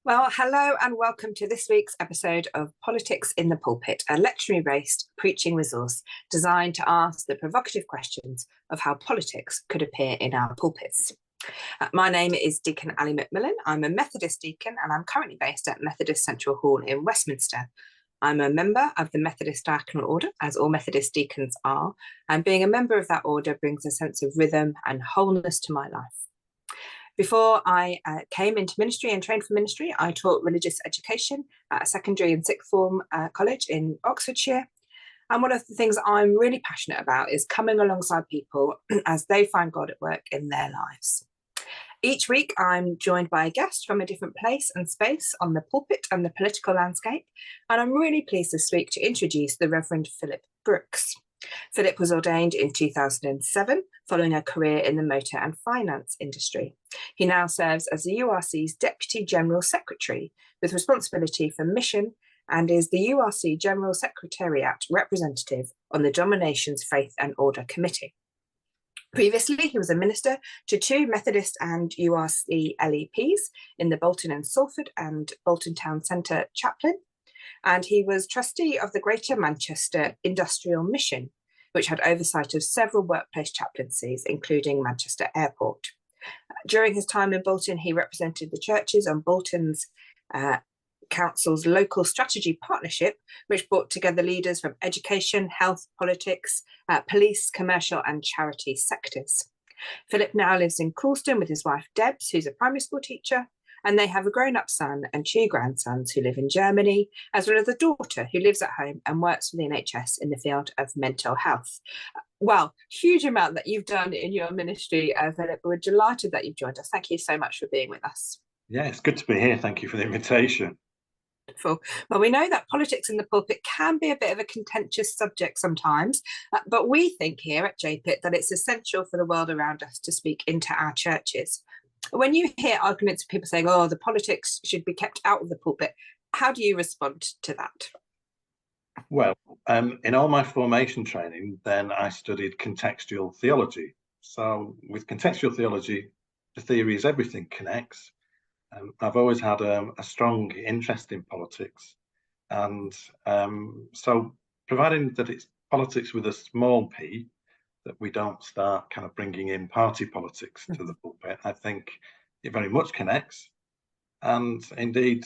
Well, hello and welcome to this week's episode of Politics in the Pulpit, a lectionary-based preaching resource designed to ask the provocative questions of how politics could appear in our pulpits. My name is Deacon Ali McMillan. I'm a Methodist deacon and I'm currently based at Methodist Central Hall in Westminster. I'm a member of the Methodist Diaconal Order, as all Methodist deacons are, and being a member of that order brings a sense of rhythm and wholeness to my life. Before I came into ministry and trained for ministry, I taught religious education at a secondary and sixth form college in Oxfordshire. And one of the things I'm really passionate about is coming alongside people as they find God at work in their lives. Each week, I'm joined by a guest from a different place and space on the pulpit and the political landscape. And I'm really pleased this week to introduce the Revd Philip Brooks. Philip was ordained in 2007, following a career in the motor and finance industry. He now serves as the URC's Deputy General Secretary, with responsibility for mission, and is the URC General Secretariat representative on the Denominations Faith and Order Committee. Previously, he was a minister to two Methodist and URC LEPs in the Bolton and Salford and Bolton Town Centre Chaplain, and he was trustee of the Greater Manchester Industrial Mission, which had oversight of several workplace chaplaincies, including Manchester Airport. During his time in Bolton, he represented the churches on Bolton's Council's local strategy partnership, which brought together leaders from education, health, politics, police, commercial and charity sectors. Philip now lives in Coulsdon with his wife Debs, who's a primary school teacher, and they have a grown-up son and two grandsons who live in Germany, as well as a daughter who lives at home and works for the NHS in the field of mental health. Well, huge amount that you've done in your ministry, Philip. We're delighted that you've joined us. Thank you so much for being with us. Yeah, it's good to be here. Thank you for the invitation. Well, we know that politics in the pulpit can be a bit of a contentious subject sometimes, but we think here at JPIT that it's essential for the world around us to speak into our churches. When you hear arguments of people saying, oh, the politics should be kept out of the pulpit, how do you respond to that? Well, in all my formation training, then I studied contextual theology. So with contextual theology, the theory is everything connects. I've always had a strong interest in politics. And so providing that it's politics with a small p, that we don't start kind of bringing in party politics to the pulpit, I think it very much connects. And indeed,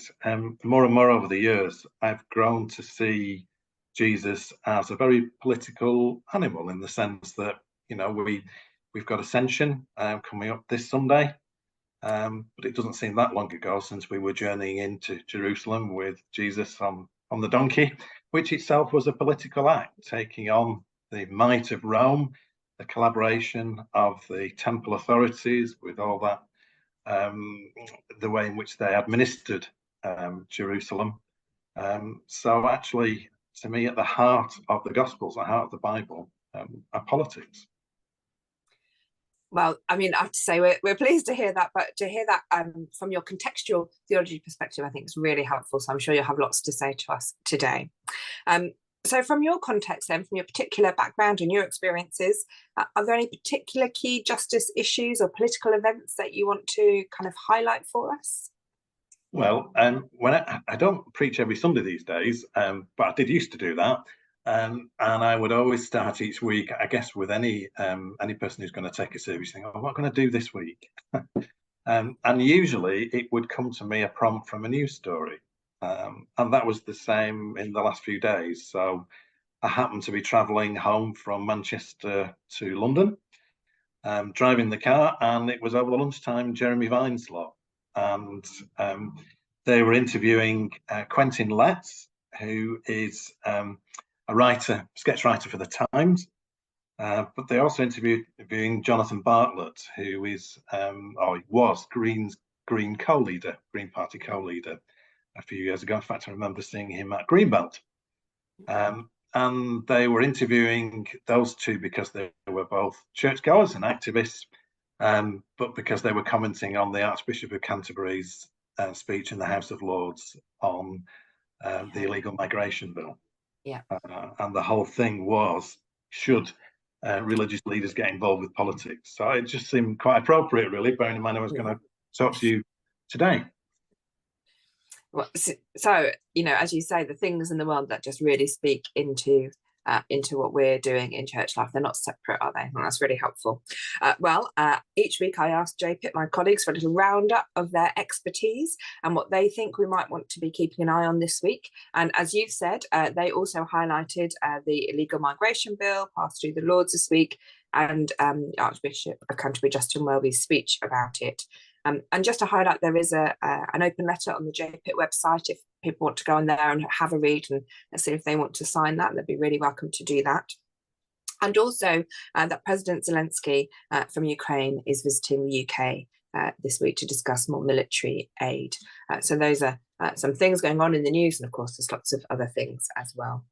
more and more over the years, I've grown to see Jesus as a very political animal, in the sense that, you know, we've got Ascension coming up this Sunday. But it doesn't seem that long ago since we were journeying into Jerusalem with Jesus on the donkey, which itself was a political act, taking on the might of Rome, the collaboration of the temple authorities with all that, the way in which they administered Jerusalem. So actually, to me, at the heart of the Gospels, the heart of the Bible, are politics. Well, I mean, I have to say we're pleased to hear that, but to hear that from your contextual theology perspective, I think is really helpful. So I'm sure you'll have lots to say to us today. So from your context then, from your particular background and your experiences, are there any particular key justice issues or political events that you want to kind of highlight for us? Well, when I don't preach every Sunday these days, but I did used to do that. And I would always start each week, I guess, with any person who's going to take a service thing, oh, what am I going to do this week? And usually it would come to me a prompt from a news story. And that was the same in the last few days. So I happened to be travelling home from Manchester to London, driving the car, and it was over the lunchtime Jeremy Vine's lot. And they were interviewing Quentin Letts, who is a writer, sketch writer for the Times, but they also interviewing Jonathan Bartlett, who is, or was Green Party co-leader a few years ago. In fact, I remember seeing him at Greenbelt. And they were interviewing those two because they were both churchgoers and activists, but because they were commenting on the Archbishop of Canterbury's speech in the House of Lords on the illegal migration bill. Yeah. And the whole thing was, should religious leaders get involved with politics? So it just seemed quite appropriate, really, bearing in mind I was going to talk to you today. So, as you say, the things in the world that just really speak into what we're doing in church life, they're not separate, are they? Well, that's really helpful. Each week I ask JPIT, my colleagues, for a little roundup of their expertise and what they think we might want to be keeping an eye on this week. And as you've said, they also highlighted the illegal migration bill passed through the Lords this week, and Archbishop of Canterbury Justin Welby's speech about it. And just to highlight, there is an open letter on the JPIT website if people want to go on there and have a read and see if they want to sign that. They'd be really welcome to do that. And also that President Zelensky from Ukraine is visiting the UK this week to discuss more military aid. So those are some things going on in the news, and of course there's lots of other things as well.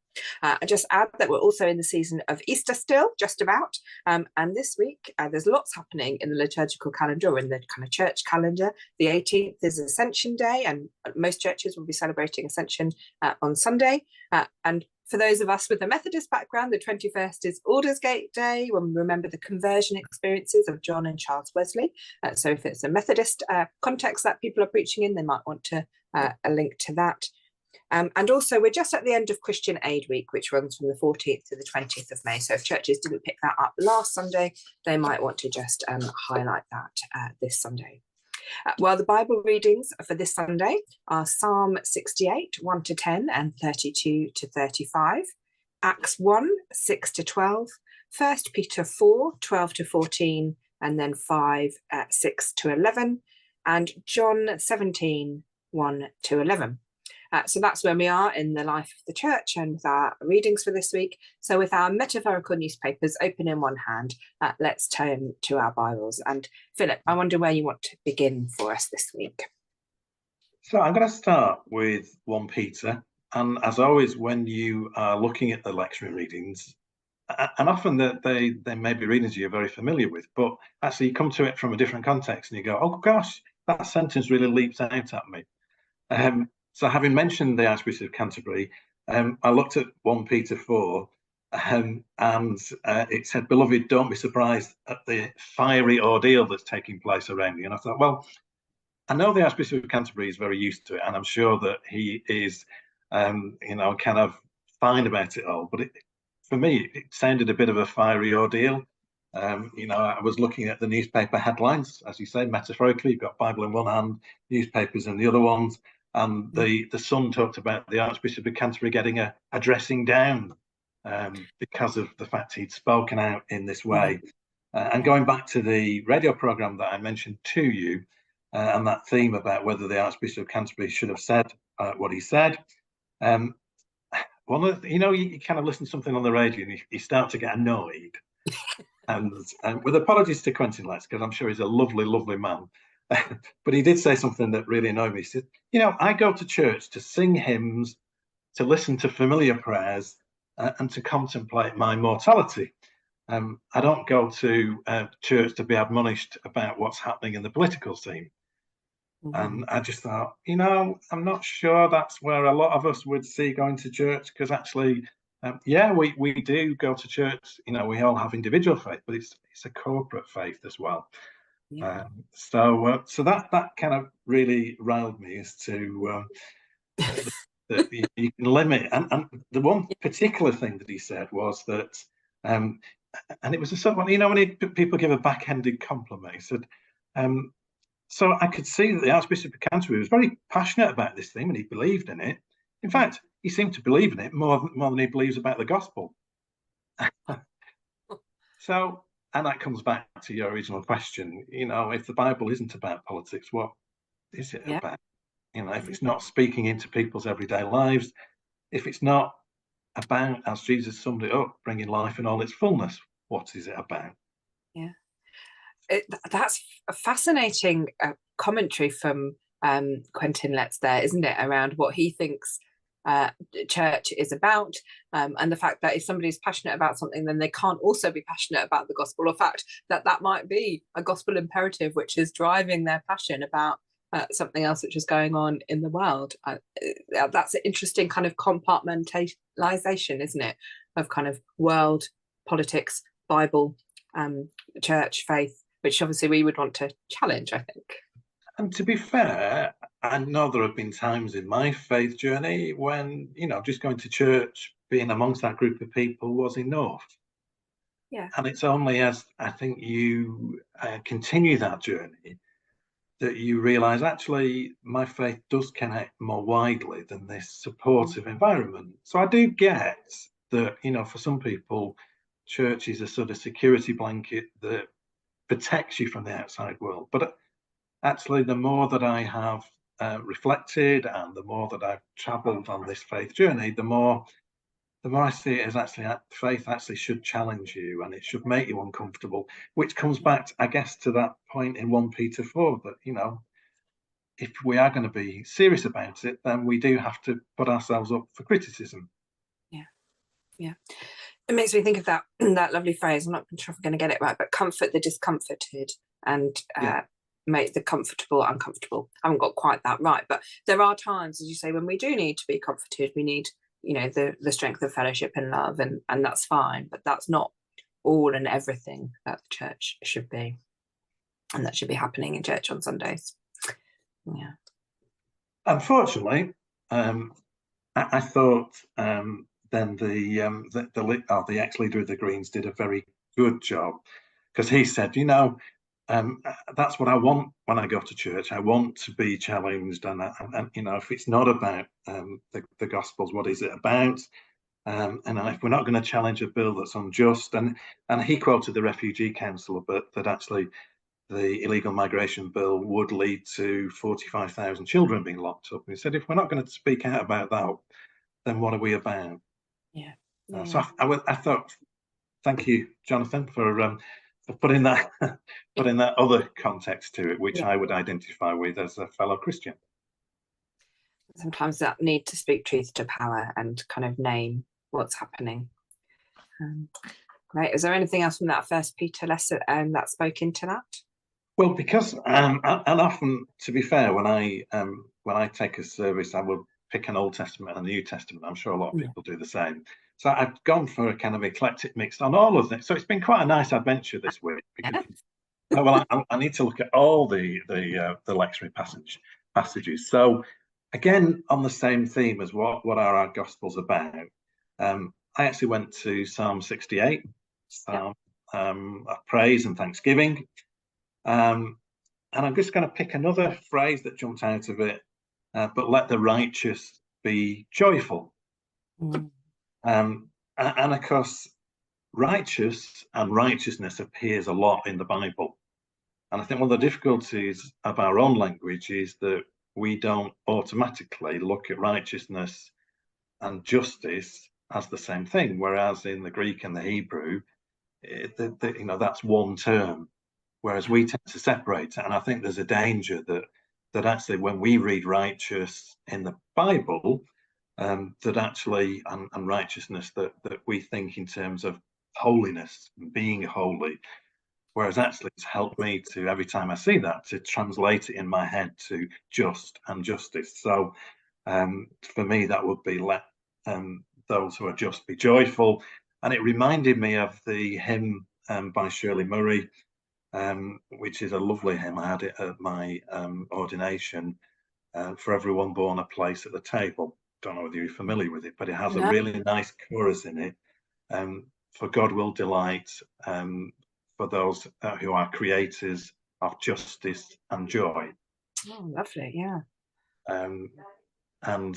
I just add that we're also in the season of Easter still, just about. And this week, there's lots happening in the liturgical calendar, or in the kind of church calendar. The 18th is Ascension Day, and most churches will be celebrating Ascension on Sunday. And for those of us with a Methodist background, the 21st is Aldersgate Day, when we remember the conversion experiences of John and Charles Wesley. So if it's a Methodist context that people are preaching in, they might want to a link to that. And also, we're just at the end of Christian Aid Week, which runs from the 14th to the 20th of May. So if churches didn't pick that up last Sunday, they might want to just highlight that this Sunday. Well, the Bible readings for this Sunday are Psalm 68, 1 to 10 and 32 to 35, Acts 1, 6 to 12, 1 Peter 4, 12 to 14, and then 5, 6 to 11, and John 17, 1 to 11. So that's where we are in the life of the church and with our readings for this week. So with our metaphorical newspapers open in one hand, let's turn to our Bibles. And Philip, I wonder where you want to begin for us this week. So I'm going to start with 1 Peter. And as always, when you are looking at the lectionary readings, and often they may be readings you're very familiar with, but actually you come to it from a different context and you go, oh gosh, that sentence really leaps out at me. So having mentioned the Archbishop of Canterbury, I looked at 1 Peter 4 and it said, beloved, don't be surprised at the fiery ordeal that's taking place around you. And I thought, well, I know the Archbishop of Canterbury is very used to it, and I'm sure that he is, kind of fine about it all. But for me, it sounded a bit of a fiery ordeal. I was looking at the newspaper headlines, as you say, metaphorically. You've got Bible in one hand, newspapers in the other ones. And the Sun talked about the Archbishop of Canterbury getting a dressing down because of the fact he'd spoken out in this way. And going back to the radio programme that I mentioned to you, and that theme about whether the Archbishop of Canterbury should have said what he said, one of you kind of listen to something on the radio and you start to get annoyed. And with apologies to Quentin Letts, because I'm sure he's a lovely, lovely man. But he did say something that really annoyed me. He said, I go to church to sing hymns, to listen to familiar prayers, and to contemplate my mortality. I don't go to church to be admonished about what's happening in the political scene. And I just thought, I'm not sure that's where a lot of us would see going to church, because actually, we do go to church. We all have individual faith, but it's a corporate faith as well. Yeah. So that kind of really riled me as to that you can limit. And the one particular thing that he said was that, and it was a sort of, when people give a backhanded compliment, he said, so I could see that the Archbishop of Canterbury was very passionate about this thing and he believed in it. In fact, he seemed to believe in it more than he believes about the gospel. So. And that comes back to your original question. If the Bible isn't about politics, what is it about? If it's not speaking into people's everyday lives, if it's not about, as Jesus summed it up, bringing life in all its fullness, what is it about? Yeah, that's a fascinating commentary from Quentin Letts there, isn't it, around what he thinks church is about, and the fact that if somebody's passionate about something, then they can't also be passionate about the gospel, or fact that might be a gospel imperative which is driving their passion about something else which is going on in the world. That's an interesting kind of compartmentalization, isn't it, of kind of world, politics, Bible, church, faith, which obviously we would want to challenge, I think. And to be fair, I know there have been times in my faith journey when, you know, just going to church, being amongst that group of people was enough. Yeah. And it's only as I think you continue that journey that you realise actually my faith does connect more widely than this supportive environment. So I do get that, you know, for some people, church is a sort of security blanket that protects you from the outside world. But actually, the more that I have reflected and the more that I've travelled on this faith journey, the more I see it as actually faith actually should challenge you and it should make you uncomfortable, which comes back, I guess, to that point in 1 Peter 4 that, you know, if we are going to be serious about it, then we do have to put ourselves up for criticism. Yeah, yeah. It makes me think of that that lovely phrase. I'm not sure if I'm going to get it right, but comfort the discomforted and make the comfortable uncomfortable. I haven't got quite that right, but there are times, as you say, when we do need to be comforted. We need, you know, the strength of fellowship and love, and that's fine. But that's not all and everything that the church should be, and that should be happening in church on Sundays. Yeah. Unfortunately, I thought then the ex-leader of the Greens did a very good job, because he said, you know, that's what I want when I go to church. I want to be challenged, and you know, if it's not about the Gospels, what is it about? And if we're not going to challenge a bill that's unjust, and he quoted the Refugee Council, but that actually the illegal migration bill would lead to 45,000 children being locked up. And he said, if we're not going to speak out about that, then what are we about? Yeah. So I thought, thank you, Jonathan, for putting that putting that other context to it, which I would identify with as a fellow Christian. Sometimes that need to speak truth to power and kind of name what's happening. Right. Is there anything else from that First Peter lesson that spoke into that? Well, because and often, to be fair, when I take a service, I will pick an Old Testament and a New Testament. I'm sure a lot of people do the same. So I've gone for a kind of eclectic mix on all of them. So it's been quite a nice adventure this week, because well, I need to look at all the lectionary passages. So again, on the same theme as what are our Gospels about? I actually went to Psalm 68, Psalm of praise and thanksgiving. And I'm just going to pick another phrase that jumped out of it, but let the righteous be joyful. And of course, righteous and righteousness appears a lot in the Bible. And I think one of the difficulties of our own language is that we don't automatically look at righteousness and justice as the same thing, whereas in the Greek and the Hebrew, you know, that's one term. Whereas we tend to separate it, and I think there's a danger that actually when we read righteous in the Bible, that actually and righteousness that we think in terms of holiness and being holy, whereas actually it's helped me to, every time I see that, to translate it in my head to just and justice. So for me, that would be let those who are just be joyful, and it reminded me of the hymn by Shirley Murray, which is a lovely hymn. I had it at my ordination, for everyone born a place at the table. Don't know whether you're familiar with it, but it has a really nice chorus in it. For God will delight for those who are creators of justice and joy. Oh, lovely, yeah. And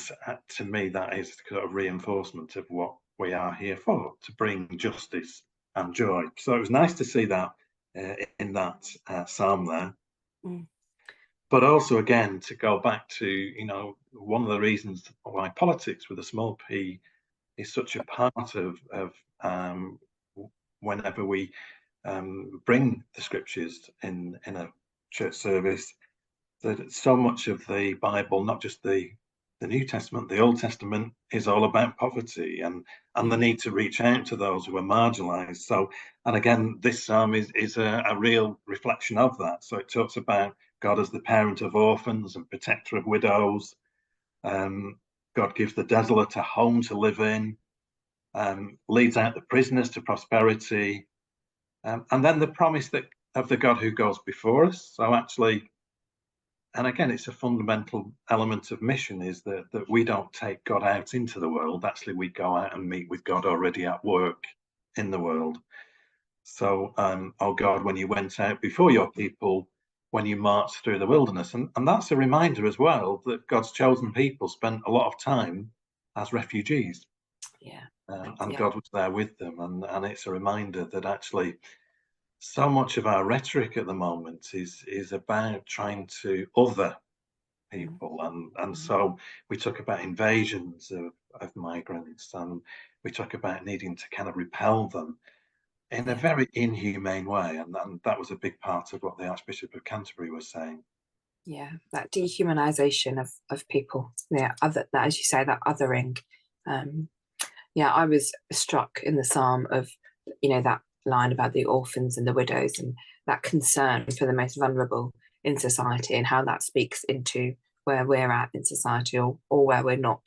to me, that is sort of reinforcement of what we are here for, to bring justice and joy. So it was nice to see that in that psalm there. But also, again, to go back to, you know, one of the reasons why politics with a small p is such a part of whenever we bring the scriptures in a church service, that so much of the Bible, not just the New Testament, the Old Testament, is all about poverty and the need to reach out to those who are marginalized. So, and again, this psalm is a real reflection of that. So it talks about God as the parent of orphans and protector of widows. God gives the desolate a home to live in, leads out the prisoners to prosperity, and then the promise that of the God who goes before us. So actually, and again, it's a fundamental element of mission, is that we don't take God out into the world. Actually, we go out and meet with God already at work in the world. So, oh God, when you went out before your people, when you marched through the wilderness, and that's a reminder as well that God's chosen people spent a lot of time as refugees. Yeah. And God was there with them, and it's a reminder that actually so much of our rhetoric at the moment is about trying to other people, and so we talk about invasions of migrants, and we talk about needing to kind of repel them in a very inhumane way, and that was a big part of what the Archbishop of Canterbury was saying. Yeah, that dehumanization of people. Yeah, that, as you say, that othering. Yeah, I was struck in the psalm of, that line about the orphans and the widows, and that concern for the most vulnerable in society, and how that speaks into where we're at in society, or where we're not.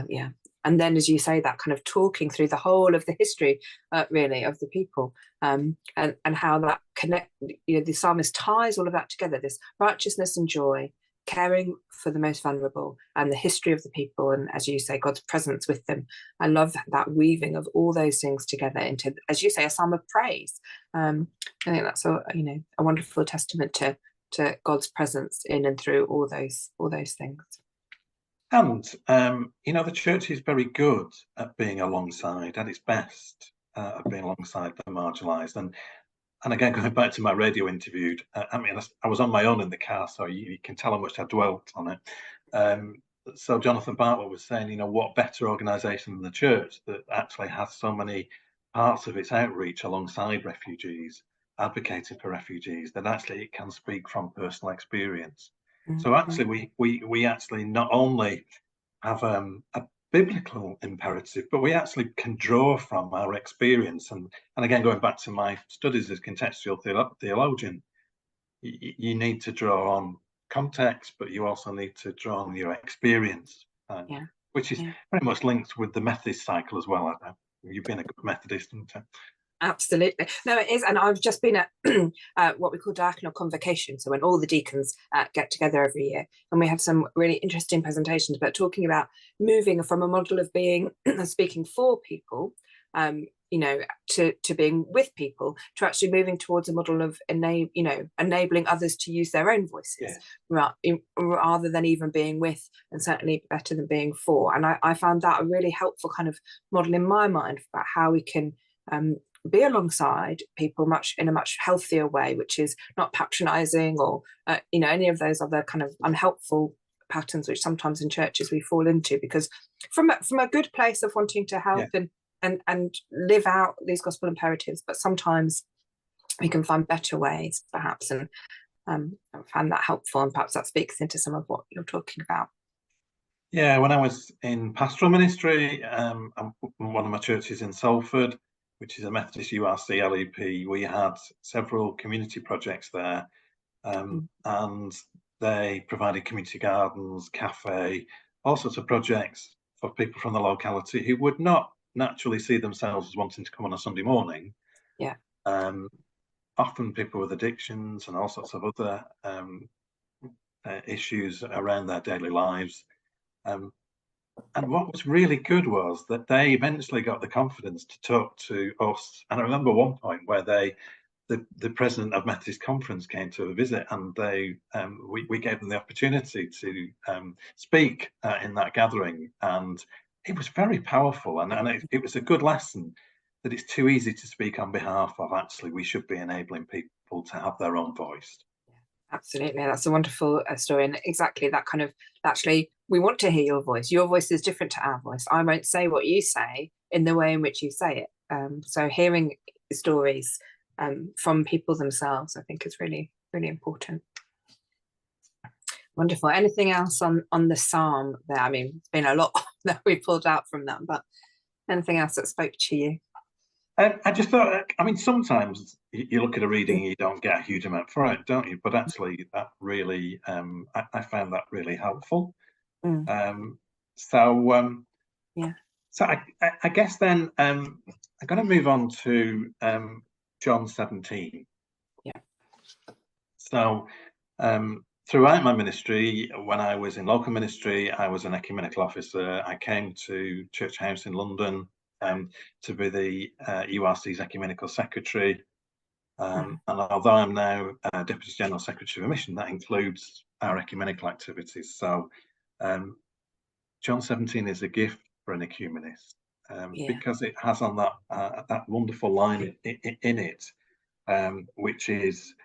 Yeah, and then, as you say, that kind of talking through the whole of the history, really, of the people, and how that connect. The psalmist ties all of that together: this righteousness and joy, caring for the most vulnerable, and the history of the people, and, as you say, God's presence with them. I love that weaving of all those things together into, as you say, a psalm of praise. I think that's a wonderful testament to God's presence in and through all those things. And the church is very good at being alongside, at its best, at being alongside the marginalised. And again, going back to my radio interview, I was on my own in the car, so you can tell how much I dwelt on it. So Jonathan Bartlett was saying, what better organisation than the church that actually has so many parts of its outreach alongside refugees, advocating for refugees, that actually it can speak from personal experience. So actually, we actually not only have a biblical imperative, but we actually can draw from our experience. And again, going back to my studies as contextual theologian, you need to draw on context, but you also need to draw on your experience, which is very much linked with the Methodist cycle as well. You've been a good Methodist, haven't you? Absolutely. No, it is. And I've just been at what we call diaconal convocation. So when all the deacons get together every year, and we have some really interesting presentations, but talking about moving from a model of being speaking for people, to being with people, to actually moving towards a model of enabling others to use their own voices, rather than even being with, and certainly better than being for. And I found that a really helpful kind of model in my mind about how we can be alongside people in a much healthier way, which is not patronizing or any of those other kind of unhelpful patterns which sometimes in churches we fall into, because from a good place of wanting to help and live out these gospel imperatives, but sometimes we can find better ways perhaps, and I found that helpful, and perhaps that speaks into some of what you're talking about. Yeah, when I was in pastoral ministry, one of my churches in Salford, which is a Methodist URC LEP, we had several community projects there, and they provided community gardens, cafe, all sorts of projects for people from the locality who would not naturally see themselves as wanting to come on a Sunday morning. Yeah. Often people with addictions and all sorts of other issues around thetheir daily lives. And what was really good was that they eventually got the confidence to talk to us. And I remember one point where the president of Methodist Conference came to a visit, and we gave them the opportunity to speak in that gathering. And it was very powerful. And it was a good lesson that it's too easy to speak on behalf of. Actually, we should be enabling people to have their own voice. Absolutely, that's a wonderful story, and exactly that kind of, actually, we want to hear your voice. Your voice is different to our voice. I won't say what you say in the way in which you say it. So hearing stories from people themselves, I think, is really, really important. Wonderful. Anything else on the psalm there? I mean, it's been a lot that we pulled out from that, but anything else that spoke to you? I just thought, sometimes you look at a reading and you don't get a huge amount for it, don't you? But actually, that really, I found that really helpful. So I guess then I'm going to move on to John 17. Yeah. So throughout my ministry, when I was in local ministry, I was an ecumenical officer. I came to Church House in London to be the URC's ecumenical secretary. And although I'm now Deputy General Secretary of Mission, that includes our ecumenical activities. So John 17 is a gift for an ecumenist because it has on that wonderful line in it, which is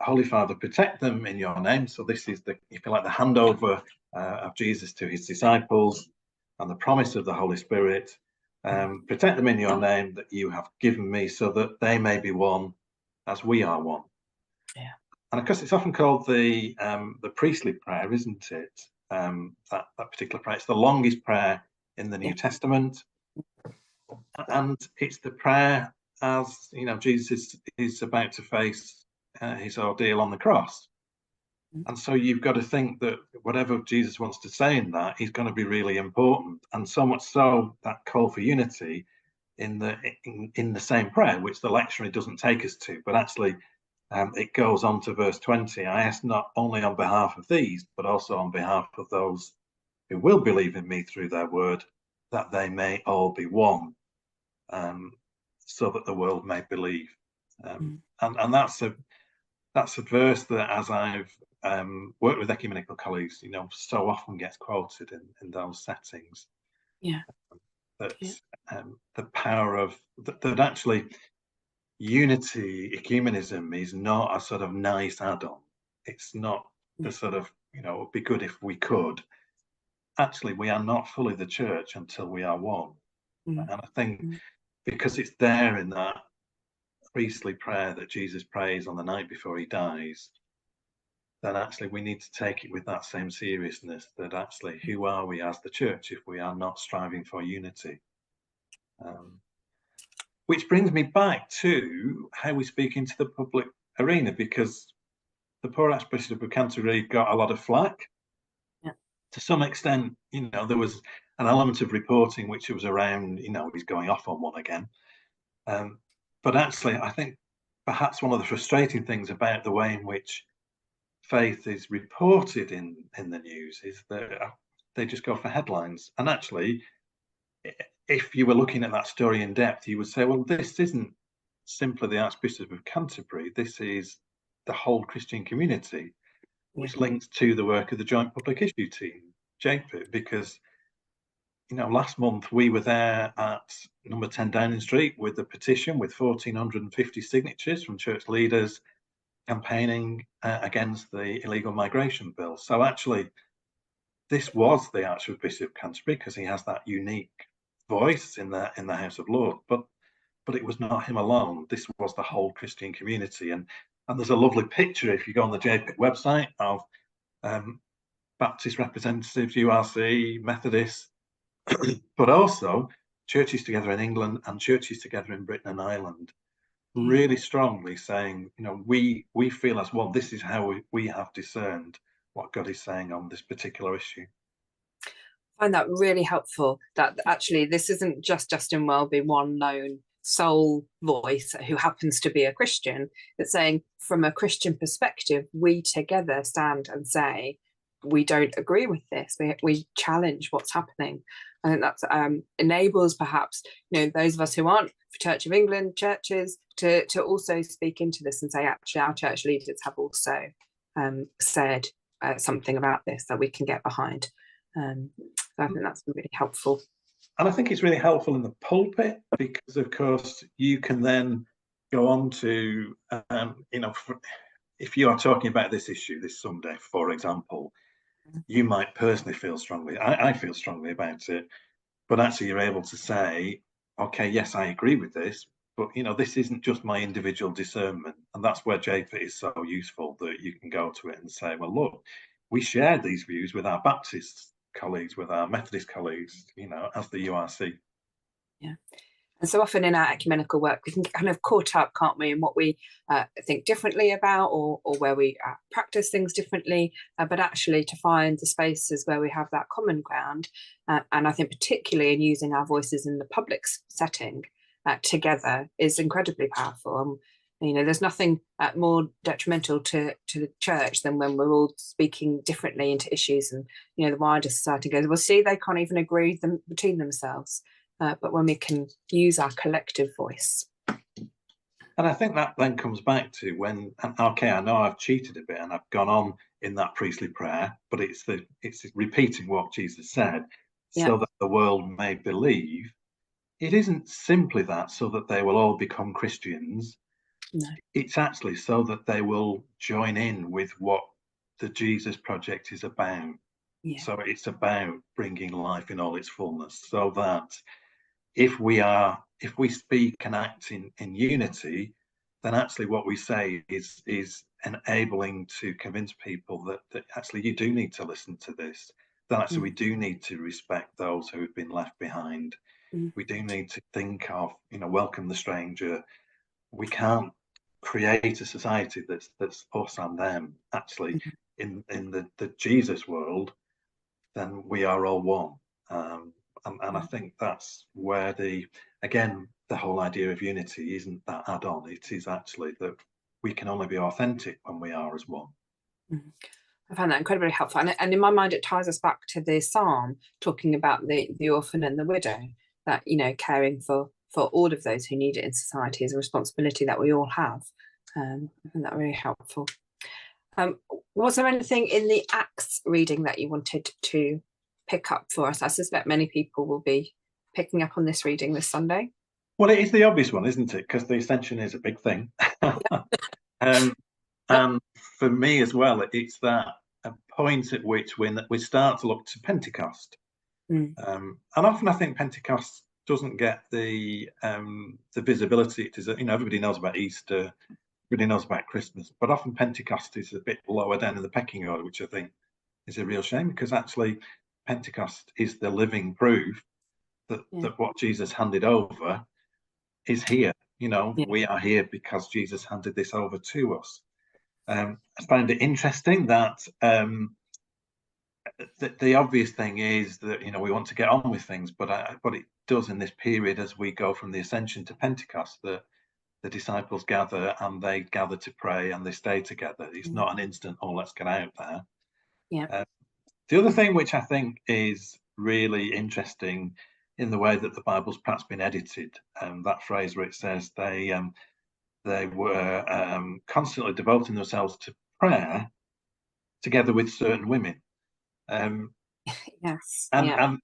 Holy Father, protect them in your name. So this is the, if you like, the handover of Jesus to his disciples and the promise of the Holy Spirit. Protect them in your name that you have given me, so that they may be one as we are one. Yeah. And of course, it's often called the priestly prayer, isn't it? That particular prayer. It's the longest prayer in the New Testament, and it's the prayer as Jesus is about to face his ordeal on the cross. And so you've got to think that whatever Jesus wants to say in that is going to be really important, and so much so that call for unity in the same prayer, which the lectionary doesn't take us to, but actually it goes on to verse 20. I ask not only on behalf of these, but also on behalf of those who will believe in me through their word, that they may all be one, so that the world may believe. And that's a verse that, as I've worked with ecumenical colleagues, so often gets quoted in those settings. Yeah. That the power of that actually unity, ecumenism is not a sort of nice add-on. It's not the sort of, it'd be good if we could. Actually, we are not fully the church until we are one. And I think because it's there in that priestly prayer that Jesus prays on the night before he dies, then actually we need to take it with that same seriousness, that actually who are we as the church if we are not striving for unity? Which brings me back to how we speak into the public arena, because the poor Archbishop of Canterbury got a lot of flack. To some extent, there was an element of reporting which was around, he's going off on one again. But actually, I think perhaps one of the frustrating things about the way in which faith is reported in the news is that they just go for headlines. And actually, if you were looking at that story in depth, you would say, well, this isn't simply the Archbishop of Canterbury. This is the whole Christian community, which links to the work of the Joint Public Issue Team, JPIT, because last month we were there at number 10 Downing Street with the petition with 1,450 signatures from church leaders campaigning against the illegal migration bill. So actually, this was the Archbishop of Canterbury because he has that unique voice in the House of Lords, but it was not him alone. This was the whole Christian community, and there's a lovely picture if you go on the JPIT website of Baptist representatives, URC, Methodist, but also churches together in England and churches together in Britain and Ireland, really strongly saying, we feel as one. This is how we have discerned what God is saying on this particular issue. I find that really helpful, that actually this isn't just Justin Welby, one lone sole voice who happens to be a Christian. It's saying from a Christian perspective, we together stand and say, we don't agree with this. We challenge what's happening. I think that enables perhaps those of us who aren't Church of England churches to also speak into this and say, actually, our church leaders have also said something about this that we can get behind. So I think that's really helpful. And I think it's really helpful in the pulpit because, of course, you can then go on to, if you are talking about this issue this Sunday, for example, you might personally feel strongly. I feel strongly about it, but actually you're able to say, okay, yes, I agree with this, but this isn't just my individual discernment. And that's where JPIT is so useful, that you can go to it and say, well, look, we share these views with our Baptist colleagues, with our Methodist colleagues, as the URC. Yeah. And so often in our ecumenical work, we can get kind of caught up, can't we, in what we think differently about, or where we practice things differently, but actually to find the spaces where we have that common ground. And I think particularly in using our voices in the public setting together is incredibly powerful. You know, there's nothing more detrimental to the church than when we're all speaking differently into issues, and you know, the wider society goes, well, see, they can't even agree between themselves, but when we can use our collective voice. And I think that then comes back to when, okay, I know I've cheated a bit and I've gone on in that priestly prayer, but it's repeating what Jesus said, so that the world may believe. It isn't simply that so that they will all become Christians. No. It's actually so that they will join in with what the Jesus Project is about. Yeah. So it's about bringing life in all its fullness, so that if we speak and act in unity, then actually what we say is enabling to convince people that actually you do need to listen to this, that actually we do need to respect those who have been left behind. We do need to think of, welcome the stranger. We can't create a society that's us and them. Actually, in the Jesus world, then we are all one. And I think that's where the whole idea of unity isn't that add-on. It is actually that we can only be authentic when we are as one. I found that incredibly helpful, and in my mind, it ties us back to the psalm talking about the orphan and the widow. That, you know, caring for all of those who need it in society is a responsibility that we all have. I find that really helpful. Was there anything in the Acts reading that you wanted to pick up for us? I suspect many people will be picking up on this reading this Sunday. Well, it is the obvious one, isn't it? Because the ascension is a big thing. And for me as well, it's that a point at which we start to look to Pentecost. And often I think Pentecost doesn't get the visibility it is. Everybody knows about Easter, everybody knows about Christmas, but often Pentecost is a bit lower down in the pecking order, which I think is a real shame, because actually Pentecost is the living proof that what Jesus handed over is here. We are here because Jesus handed this over to us. I find it interesting that the obvious thing is that we want to get on with things, but it does in this period as we go from the Ascension to Pentecost, that the disciples gather and they gather to pray and they stay together. It's not an instant, oh, let's get out there. Yeah. The other thing which I think is really interesting in the way that the Bible's perhaps been edited, that phrase where it says they were constantly devoting themselves to prayer together with certain women. Yes. And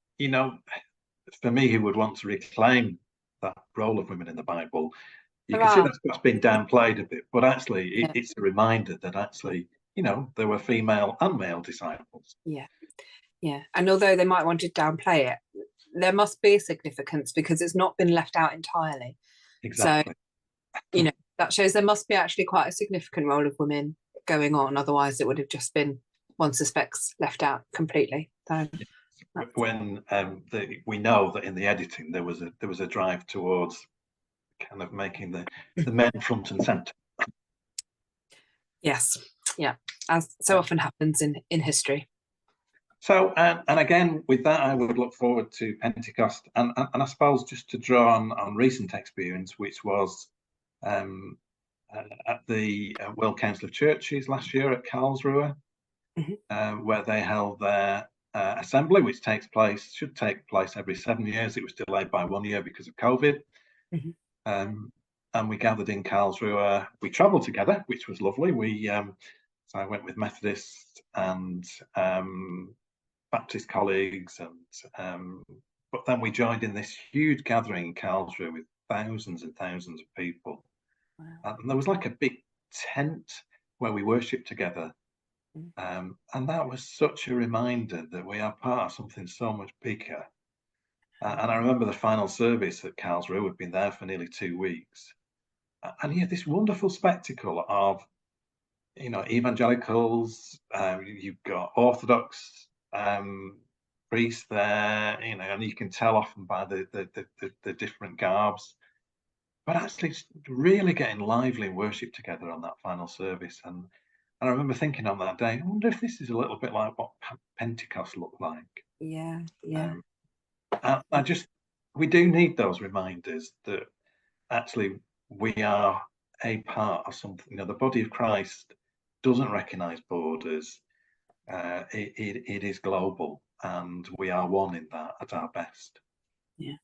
for me, who would want to reclaim that role of women in the Bible, you can see that's been downplayed a bit, but actually it's a reminder that actually, there were female and male disciples. Yeah. And although they might want to downplay it, there must be a significance because it's not been left out entirely. Exactly. So, that shows there must be actually quite a significant role of women going on. Otherwise, it would have just been, one suspects, left out completely. So, when we know that in the editing there was a drive towards kind of making the men front and center. Yes, yeah, as so often happens in history. So, and again, with that, I would look forward to Pentecost, and I suppose just to draw on recent experience, which was at the World Council of Churches last year at Karlsruhe, where they held their assembly, which should take place every 7 years. It was delayed by 1 year because of COVID. And we gathered in Karlsruhe. We travelled together, which was lovely. So I went with Methodist and Baptist colleagues, but then we joined in this huge gathering in Karlsruhe with thousands and thousands of people. Wow. And there was like a big tent where we worshipped together. And that was such a reminder that we are part of something so much bigger. And I remember the final service at Karlsruhe. We'd been there for nearly 2 weeks. And you had this wonderful spectacle of, evangelicals, you've got Orthodox priests there, and you can tell often by the different garbs. But actually really getting lively and worship together on that final service. And I remember thinking on that day, I wonder if this is a little bit like what Pentecost looked like. Yeah. We do need those reminders that actually we are a part of something. You know, the body of Christ doesn't recognise borders. It is global, and we are one in that at our best. Yeah.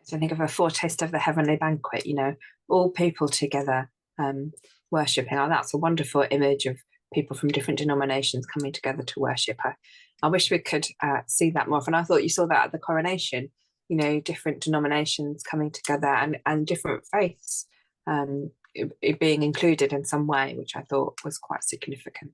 So I think of a foretaste of the heavenly banquet, you know, all people together worshipping. Oh, that's a wonderful image of people from different denominations coming together to worship. I wish we could see that more often. I thought you saw that at the coronation, you know, different denominations coming together and different faiths it being included in some way, which I thought was quite significant.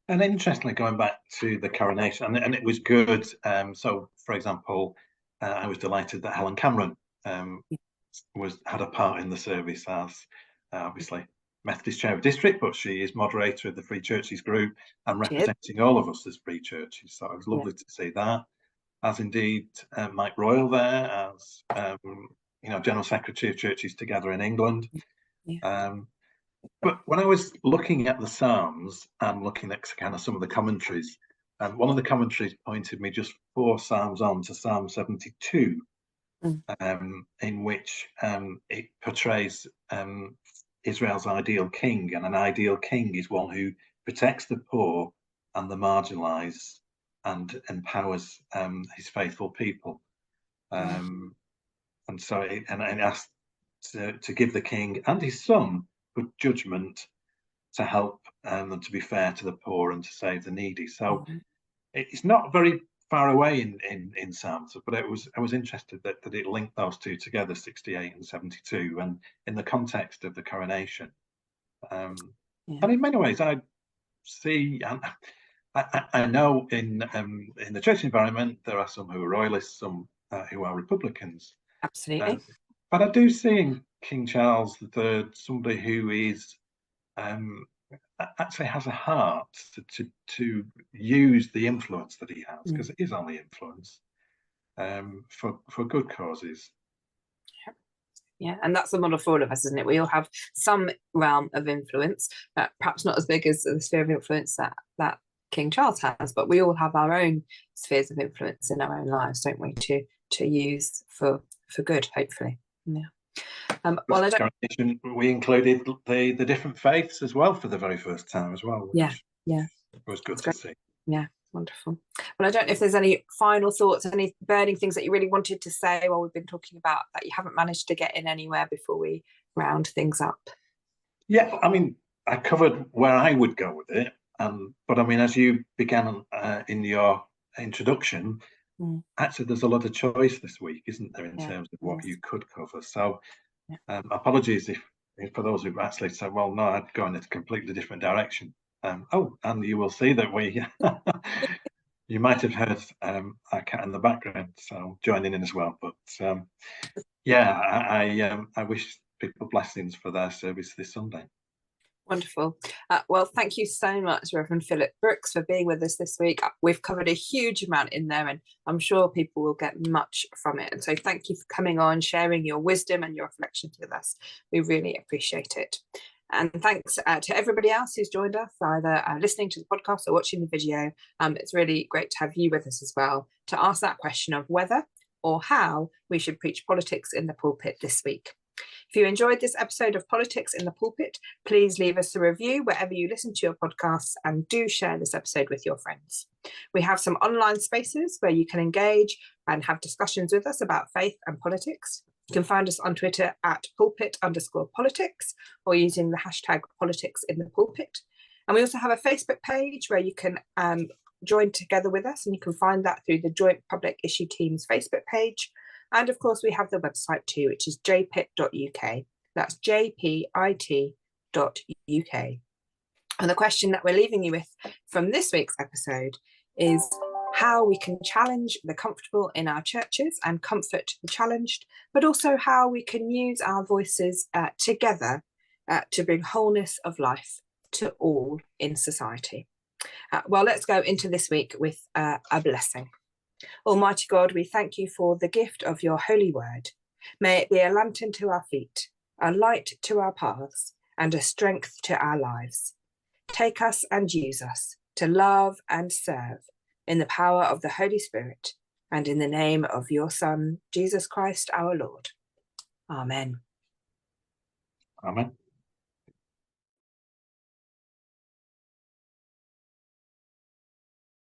And interestingly, going back to the coronation, and it was good. So, for example, I was delighted that Helen Cameron had a part in the service as obviously Methodist chair of district, but she is moderator of the Free Churches group and representing all of us as Free Churches. So it was lovely to see that, as indeed Mike Royal there as you know, General Secretary of Churches Together in England. But when I was looking at the Psalms and looking at kind of some of the commentaries, one of the commentaries pointed me just 4 Psalms on to Psalm 72, in which it portrays Israel's ideal king, and an ideal king is one who protects the poor and the marginalised and empowers his faithful people. And so it asked to give the king and his son good judgment to help and to be fair to the poor and to save the needy. So it's not very far away in Psalms, but I was interested that it linked those two together, 68 and 72, and in the context of the coronation. And in many ways, I see, and I know in the church environment there are some who are royalists, some who are Republicans. Absolutely. But I do see in King Charles III somebody who is actually has a heart to use the influence that he has, because it is only influence, for good causes. Yeah, and that's the model for all of us, isn't it? We all have some realm of influence, perhaps not as big as the sphere of influence that King Charles has, but we all have our own spheres of influence in our own lives, don't we, to use for good, hopefully. Yeah. Well, we included the different faiths as well for the very first time as well. Which was good to see. Yeah, wonderful. Well, I don't know if there's any final thoughts, any burning things that you really wanted to say while we've been talking about that you haven't managed to get in anywhere before we round things up. Yeah, I mean, I covered where I would go with it, but I mean, as you began in your introduction, actually there's a lot of choice this week, isn't there, in terms of what you could cover. So apologies if for those who've actually said, well, no, I'd go in a completely different direction. And you will see that we you might have heard our cat in the background, so joining in as well. But I wish people blessings for their service this Sunday. Wonderful. Well, thank you so much, Revd Philip Brooks, for being with us this week. We've covered a huge amount in there, and I'm sure people will get much from it. And so thank you for coming on, sharing your wisdom and your reflections with us. We really appreciate it. And thanks to everybody else who's joined us, either listening to the podcast or watching the video. It's really great to have you with us as well, to ask that question of whether or how we should preach politics in the pulpit this week. If you enjoyed this episode of Politics in the Pulpit, please leave us a review wherever you listen to your podcasts, and do share this episode with your friends. We have some online spaces where you can engage and have discussions with us about faith and politics. You can find us on Twitter at @pulpit_politics, or using the hashtag politics in the pulpit. And we also have a Facebook page where you can join together with us, and you can find that through the Joint Public Issue Team's Facebook page. And of course, we have the website too, which is jpit.uk. That's jpit.uk. And the question that we're leaving you with from this week's episode is how we can challenge the comfortable in our churches and comfort the challenged, but also how we can use our voices together to bring wholeness of life to all in society. Well, let's go into this week with a blessing. Almighty God, we thank you for the gift of your holy word. May it be a lantern to our feet, a light to our paths, and a strength to our lives. Take us and use us to love and serve in the power of the Holy Spirit, and in the name of your Son, Jesus Christ, our Lord. Amen. Amen.